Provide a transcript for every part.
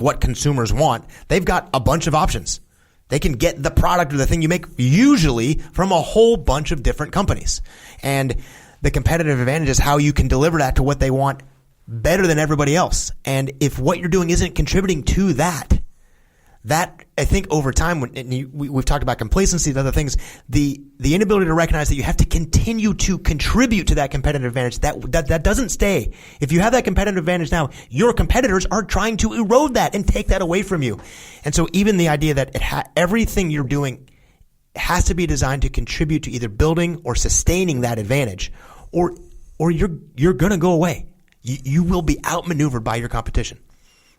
what consumers want, they've got a bunch of options. They can get the product or the thing you make usually from a whole bunch of different companies. And the competitive advantage is how you can deliver that to what they want better than everybody else. And if what you're doing isn't contributing to that I think over time, we've talked about complacency and other things, the inability to recognize that you have to continue to contribute to that competitive advantage, that doesn't stay. If you have that competitive advantage now, your competitors are trying to erode that and take that away from you. And so even the idea that everything you're doing has to be designed to contribute to either building or sustaining that advantage, or you're going to go away. You will be outmaneuvered by your competition.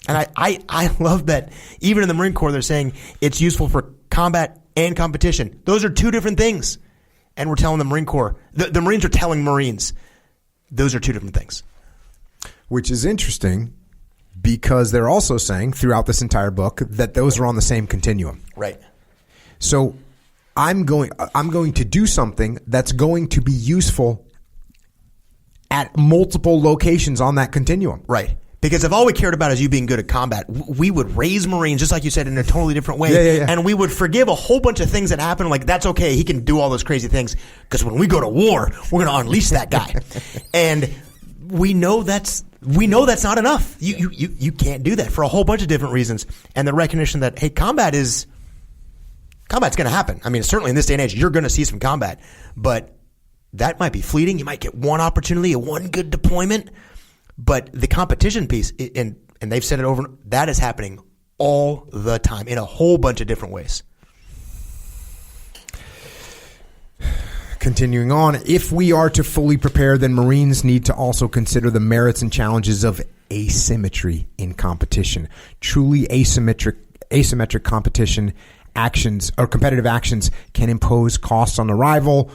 And I love that even in the Marine Corps, they're saying it's useful for combat and competition. Those are two different things. And we're telling the Marine Corps, the Marines are telling Marines, those are two different things. Which is interesting because they're also saying throughout this entire book that those are on the same continuum. Right. So I'm going to do something that's going to be useful at multiple locations on that continuum. Right. Because if all we cared about is you being good at combat, we would raise Marines, just like you said, in a totally different way. Yeah. And we would forgive a whole bunch of things that happen. Like, that's okay. He can do all those crazy things. Because when we go to war, we're going to unleash that guy. And we know that's not enough. You can't do that for a whole bunch of different reasons. And the recognition that, hey, combat's going to happen. I mean, certainly in this day and age, you're going to see some combat. But that might be fleeting. You might get one opportunity, one good deployment. But the competition piece, and they've said it over, that is happening all the time in a whole bunch of different ways. Continuing on, if we are to fully prepare, then Marines need to also consider the merits and challenges of asymmetry in competition. Truly asymmetric competition actions or competitive actions can impose costs on the rival.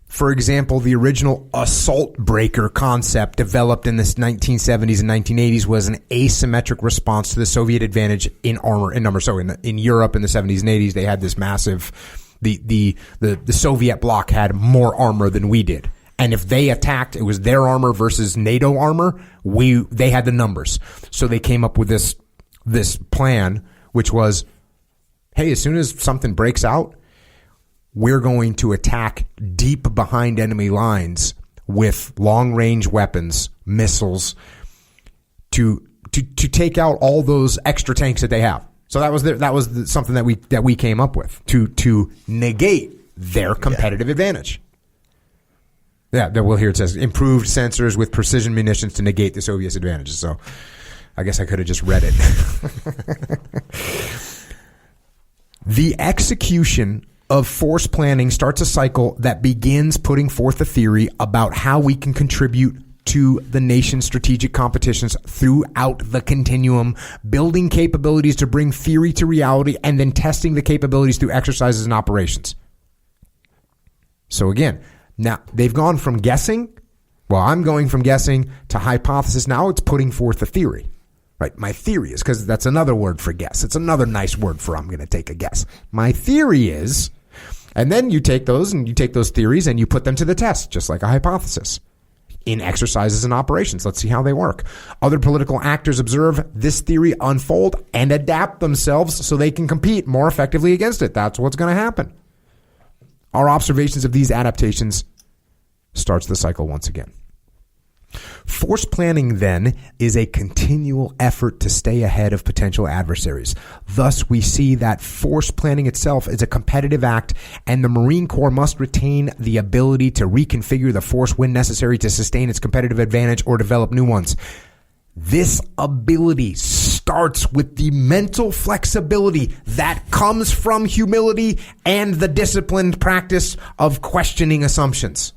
For example, the original assault breaker concept developed in the 1970s and 1980s was an asymmetric response to the Soviet advantage in armor and numbers. So in Europe in the 70s and 80s, they had this massive, the Soviet bloc had more armor than we did. And if they attacked, it was their armor versus NATO armor. They had the numbers. So they came up with this plan, which was, hey, as soon as something breaks out, we're going to attack deep behind enemy lines with long-range weapons, missiles, to take out all those extra tanks that they have. So that was something that we came up with to negate their competitive advantage. Yeah, well, here it says improved sensors with precision munitions to negate the Soviets' advantages. So I guess I could have just read it. The execution of force planning starts a cycle that begins putting forth a theory about how we can contribute to the nation's strategic competitions throughout the continuum, building capabilities to bring theory to reality, and then testing the capabilities through exercises and operations. So again, now they've gone from guessing, well, I'm going from guessing to hypothesis. Now it's putting forth a theory. Right, my theory is, because that's another word for guess. It's another nice word for I'm going to take a guess. My theory is, and then you take those theories and you put them to the test, just like a hypothesis, in exercises and operations. Let's see how they work. Other political actors observe this theory unfold and adapt themselves so they can compete more effectively against it. That's what's going to happen. Our observations of these adaptations starts the cycle once again. Force planning, then, is a continual effort to stay ahead of potential adversaries. Thus, we see that force planning itself is a competitive act, and the Marine Corps must retain the ability to reconfigure the force when necessary to sustain its competitive advantage or develop new ones. This ability starts with the mental flexibility that comes from humility and the disciplined practice of questioning assumptions.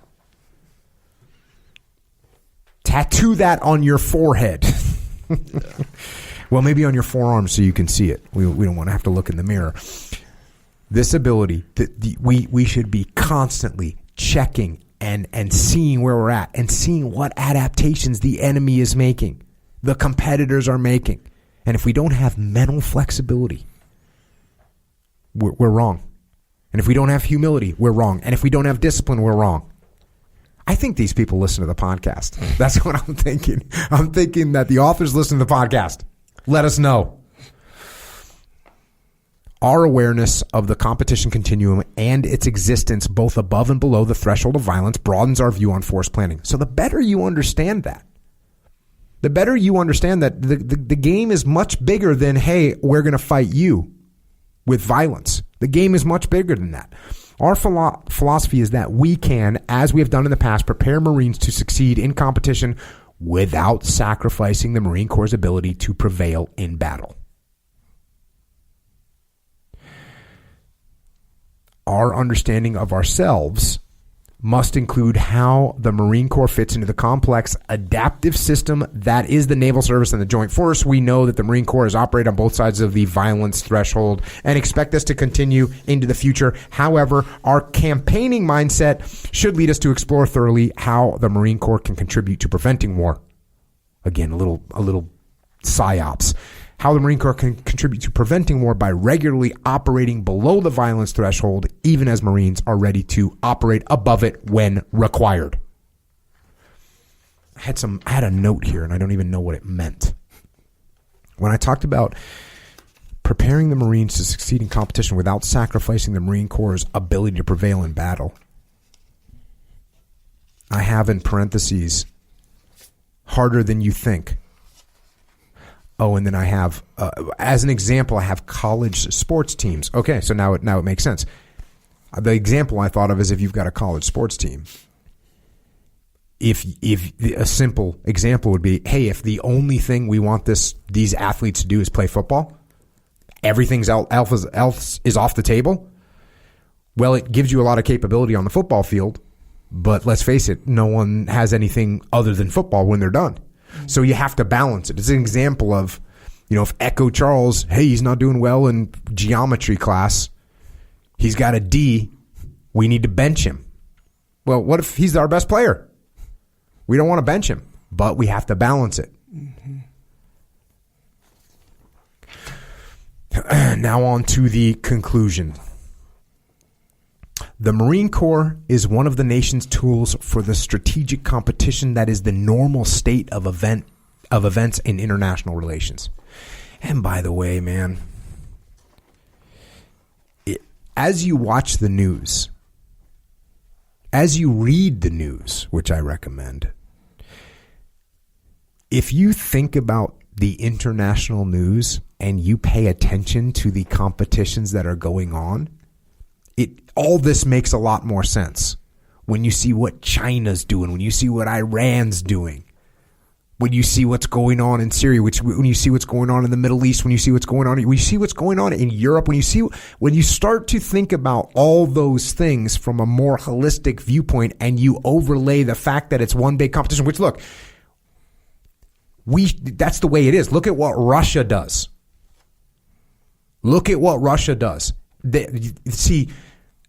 Tattoo that on your forehead. Well, maybe on your forearm so you can see it. We don't want to have to look in the mirror. This ability, we should be constantly checking and seeing where we're at and seeing what adaptations the enemy is making, the competitors are making. And if we don't have mental flexibility, we're wrong. And if we don't have humility, we're wrong. And if we don't have discipline, we're wrong. I think these people listen to the podcast. That's what I'm thinking. I'm thinking that the authors listen to the podcast. Let us know. Our awareness of the competition continuum and its existence both above and below the threshold of violence broadens our view on force planning. So the better you understand that, the game is much bigger than, hey, we're going to fight you with violence. The game is much bigger than that. Our philosophy is that we can, as we have done in the past, prepare Marines to succeed in competition without sacrificing the Marine Corps' ability to prevail in battle. Our understanding of ourselves must include how the Marine Corps fits into the complex adaptive system that is the Naval Service and the Joint Force. We know that the Marine Corps is operating on both sides of the violence threshold and expect this to continue into the future. However, our campaigning mindset should lead us to explore thoroughly how the Marine Corps can contribute to preventing war. Again, a little psyops. How the Marine Corps can contribute to preventing war by regularly operating below the violence threshold, even as Marines are ready to operate above it when required. I had a note here, and I don't even know what it meant. When I talked about preparing the Marines to succeed in competition without sacrificing the Marine Corps' ability to prevail in battle, I have in parentheses, harder than you think. Oh, and then I have, as an example, I have college sports teams. Okay, so now it makes sense. The example I thought of is if you've got a college sports team. If a simple example would be, hey, if the only thing we want these athletes to do is play football, everything else is off the table. Well, it gives you a lot of capability on the football field, but let's face it, no one has anything other than football when they're done. So you have to balance it. It's an example of, if Echo Charles, hey, he's not doing well in geometry class, he's got a D, we need to bench him. Well, what if he's our best player? We don't want to bench him, but we have to balance it. Mm-hmm. Now on to the conclusion. The Marine Corps is one of the nation's tools for the strategic competition that is the normal state of events in international relations. And by the way, man, as you watch the news, as you read the news, which I recommend, if you think about the international news and you pay attention to the competitions that are going on, all this makes a lot more sense. When you see what China's doing, when you see what Iran's doing, when you see what's going on in Syria, when you see what's going on in the Middle East, when you see what's going on in Europe, when you start to think about all those things from a more holistic viewpoint and you overlay the fact that it's one big competition, which look, that's the way it is. Look at what Russia does.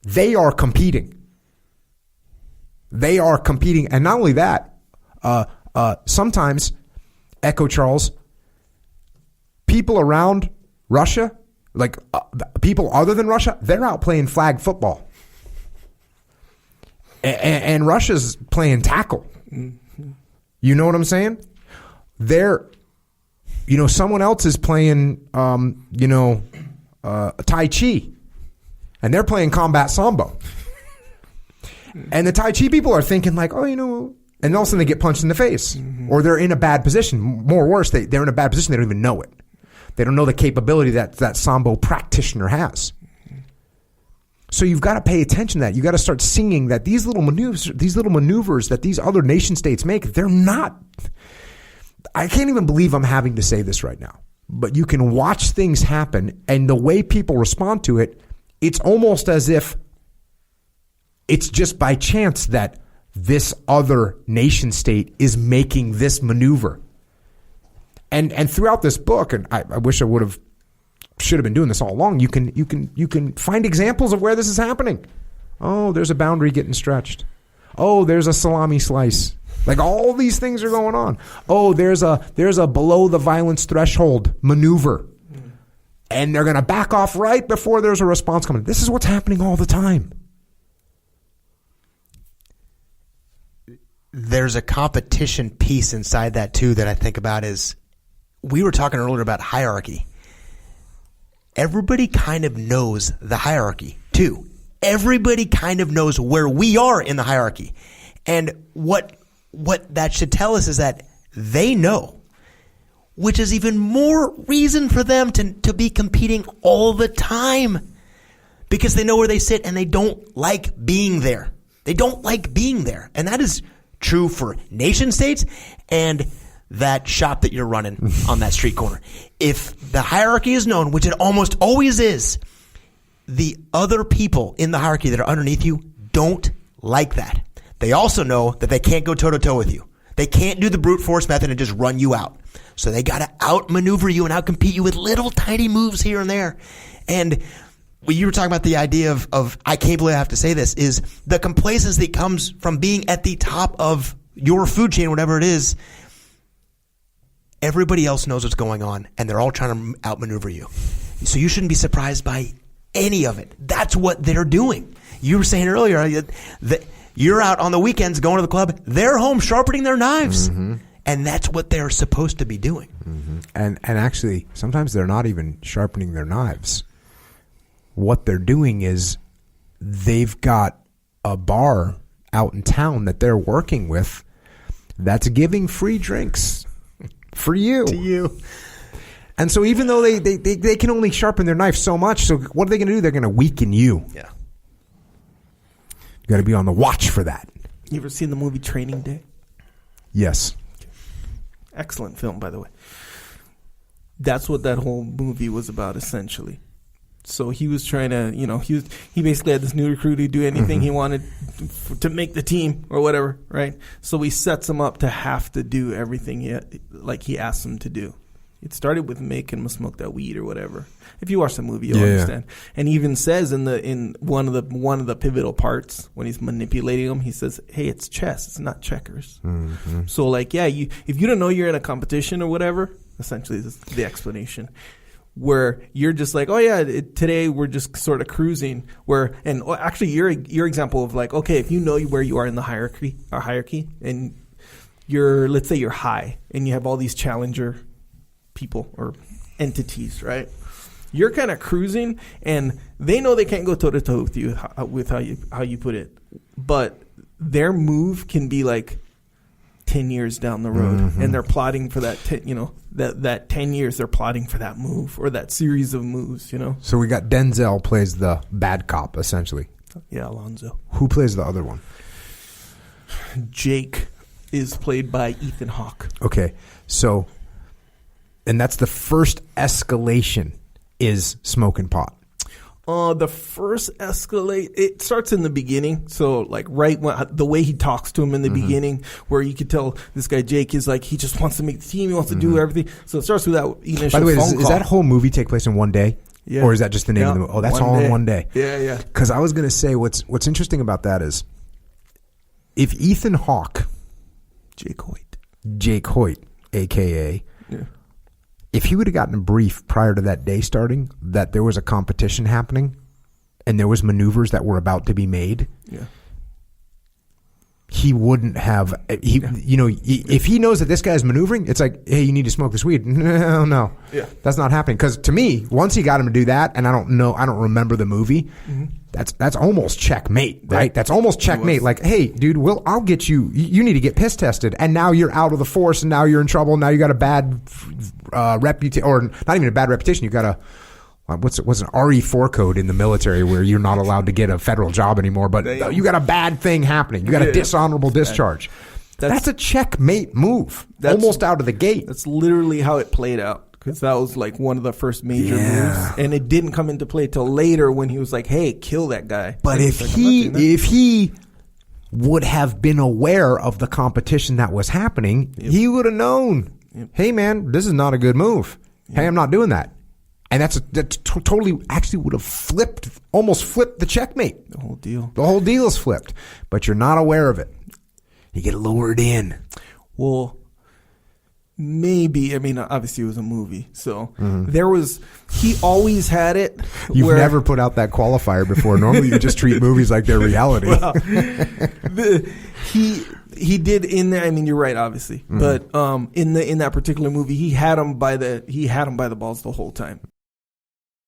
They are competing. And not only that, sometimes, Echo Charles, people around Russia, like people other than Russia, they're out playing flag football. And Russia's playing tackle. You know what I'm saying? Someone else is playing, Tai Chi. And they're playing combat sambo. And the Tai Chi people are thinking like, and all of a sudden they get punched in the face. Mm-hmm. Or they're in a bad position. More worse, they're in a bad position. They don't even know it. They don't know the capability that sambo practitioner has. So you've got to pay attention to that. You've got to start seeing that these little maneuvers that these other nation states make, they're not. I can't even believe I'm having to say this right now. But you can watch things happen, and the way people respond to it, it's almost as if it's just by chance that this other nation state is making this maneuver. And throughout this book, and I wish I should have been doing this all along, you can find examples of where this is happening. Oh, there's a boundary getting stretched. Oh, there's a salami slice. Like all these things are going on. Oh, there's a below the violence threshold maneuver. And they're going to back off right before there's a response coming. This is what's happening all the time. There's a competition piece inside that too that I think about is we were talking earlier about hierarchy. Everybody kind of knows the hierarchy too. Everybody kind of knows where we are in the hierarchy. And what that should tell us is that they know, which is even more reason for them to be competing all the time, because they know where they sit and they don't like being there. They don't like being there. And that is true for nation states and that shop that you're running on that street corner. If the hierarchy is known, which it almost always is, the other people in the hierarchy that are underneath you don't like that. They also know that they can't go toe-to-toe with you. They can't do the brute force method and just run you out. So they got to outmaneuver you and outcompete you with little tiny moves here and there. And when you were talking about the idea of I can't believe I have to say this, is the complacency that comes from being at the top of your food chain, whatever it is. Everybody else knows what's going on, and they're all trying to outmaneuver you. So you shouldn't be surprised by any of it. That's what they're doing. You were saying earlier that you're out on the weekends going to the club. They're home sharpening their knives. Mm-hmm. And that's what they're supposed to be doing. Mm-hmm. And actually, sometimes they're not even sharpening their knives. What they're doing is they've got a bar out in town that they're working with that's giving free drinks for you. To you. And so even though they can only sharpen their knife so much, so what are they going to do? They're going to weaken you. Yeah. You got to be on the watch for that. You ever seen the movie Training Day? Yes. Excellent film, by the way. That's what that whole movie was about, essentially. So he was trying to, he basically had this new recruit who'd do anything he wanted to make the team or whatever, right? So he sets him up to have to do everything he asked him to do. It started with making him smoke that weed or whatever. If you watch the movie, you'll understand. And he even says in one of the pivotal parts when he's manipulating him, he says, "Hey, it's chess. It's not checkers." Mm-hmm. So if you don't know you're in a competition or whatever, essentially this is the explanation. Where you're just like, oh yeah, today we're just sort of cruising. Actually your example of like, okay, if you know where you are in the hierarchy, and let's say you're high and you have all these challenger people or entities, right? You're kind of cruising, and they know they can't go toe to toe with you with how you put it, but their move can be like 10 years down the road, and they're plotting for that. That 10 years they're plotting for that move or that series of moves. So we got Denzel plays the bad cop essentially. Yeah, Alonzo. Who plays the other one? Jake is played by Ethan Hawke. Okay, so. And that's the first escalation is smoking pot. The first escalate, it starts in the beginning. So like right when the way he talks to him in the beginning, where you could tell this guy Jake is like, he just wants to make the team. He wants to do everything. So it starts with that initial By the way, phone does that whole movie take place in one day? Yeah. Or is that just the name of the movie? Oh, that's all in one day. Yeah. Because I was going to say what's interesting about that is if Ethan Hawke, Jake Hoyt, a.k.a., if he would have gotten a brief prior to that day starting that there was a competition happening and there was maneuvers that were about to be made, he wouldn't have. If he knows that this guy's maneuvering, it's like, hey, you need to smoke this weed. No, that's not happening. Because to me, once he got him to do that, and I don't remember the movie. That's almost checkmate, right? That's almost checkmate. Like, hey, dude, I'll get you. You need to get piss tested, and now you're out of the force, and now you're in trouble. Now you got a bad reputation, or not even a bad reputation. You got a what's an RE4 code in the military where you're not allowed to get a federal job anymore. But you got a bad thing happening. You got a dishonorable discharge. That's a checkmate move, almost out of the gate. That's literally how it played out. Because that was like one of the first major moves, and it didn't come into play till later when he was like, "Hey, kill that guy." But if he would have been aware of the competition that was happening, he would have known. Hey, man, this is not a good move. Hey, I'm not doing that. And that's totally actually would have almost flipped the checkmate. The whole deal. The whole deal is flipped, but you're not aware of it. You get lured in. Well, maybe, I mean, obviously it was a movie, so he always had it. You've never put out that qualifier before. Normally you just treat movies like they're reality. Well, he did in there. I mean, you're right, obviously, but in that particular movie, he had him by the balls the whole time.